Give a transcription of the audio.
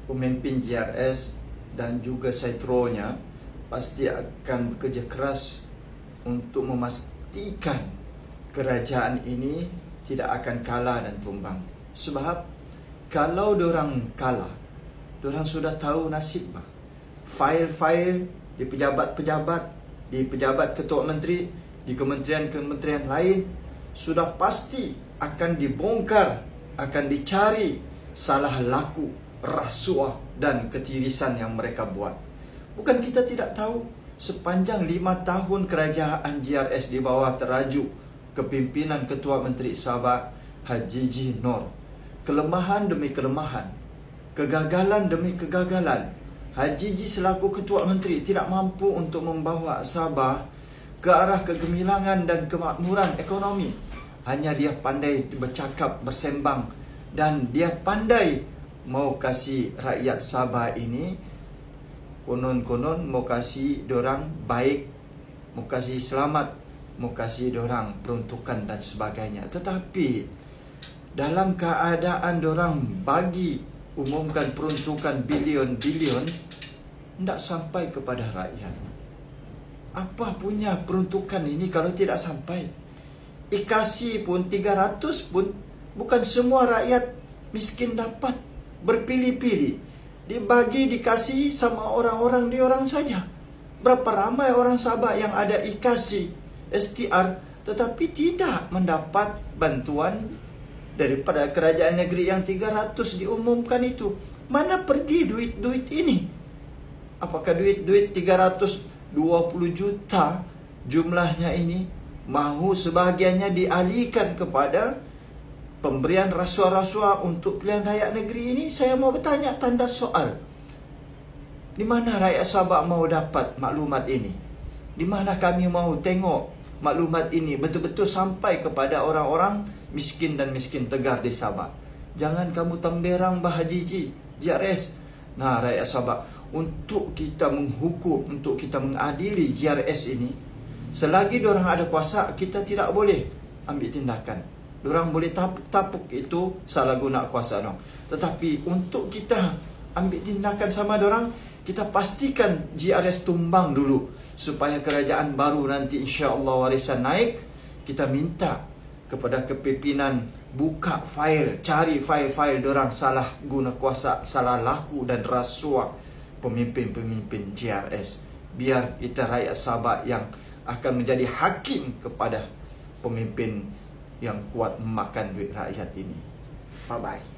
pemimpin GRS dan juga setronya pasti akan bekerja keras untuk memastikan kerajaan ini tidak akan kalah dan tumbang. Sebab kalau diorang kalah, diorang sudah tahu nasib bah. Fail-fail di pejabat-pejabat, di pejabat ketua menteri, di kementerian-kementerian lain sudah pasti akan dibongkar, akan dicari salah laku, rasuah dan ketirisan yang mereka buat. Bukan kita tidak tahu, sepanjang 5 tahun kerajaan GRS di bawah teraju kepimpinan Ketua Menteri Sabah Haji G. Noor, kelemahan demi kelemahan, kegagalan demi kegagalan, Haji G selaku Ketua Menteri tidak mampu untuk membawa Sabah ke arah kegemilangan dan kemakmuran ekonomi. Hanya dia pandai bercakap, bersembang, dan dia pandai mau kasih rakyat Sabah ini, konon-konon mau kasih dorang baik, mau kasih selamat, mau kasih dorang peruntukan dan sebagainya. Tetapi dalam keadaan dorang umumkan peruntukan bilion-bilion, tidak sampai kepada rakyat. Apa punya peruntukan ini kalau tidak sampai? Ikasi pun 300 pun bukan semua rakyat miskin dapat. Berpilih-pilih, dibagi, dikasih sama orang-orang diorang saja. Berapa ramai orang Sabah yang ada ikasi STR tetapi tidak mendapat bantuan daripada kerajaan negeri yang 300 diumumkan itu. Mana pergi duit-duit ini? Apakah duit-duit 320 juta jumlahnya ini mahu sebahagiannya dialihkan kepada pemberian rasuah-rasuah untuk pilihan rakyat negeri ini? Saya mau bertanya tanda soal. Di mana rakyat Sabah mau dapat maklumat ini? Di mana kami mau tengok maklumat ini betul-betul sampai kepada orang-orang miskin dan miskin tegar di Sabah? Jangan kamu temberang bah Haji GRS. Nah, rakyat Sabah, untuk kita menghukum, untuk kita mengadili GRS ini, selagi diorang ada kuasa, kita tidak boleh ambil tindakan. Diorang boleh tapuk itu salah guna kuasa dong. Tetapi untuk kita ambil tindakan sama diorang, kita pastikan GRS tumbang dulu, supaya kerajaan baru nanti insya-Allah warisan naik. Kita minta kepada kepimpinan buka file, cari file-file diorang salah guna kuasa, salah laku dan rasuah pemimpin-pemimpin GRS. Biar kita rakyat Sabah yang akan menjadi hakim kepada pemimpin yang kuat memakan duit rakyat ini. Bye-bye.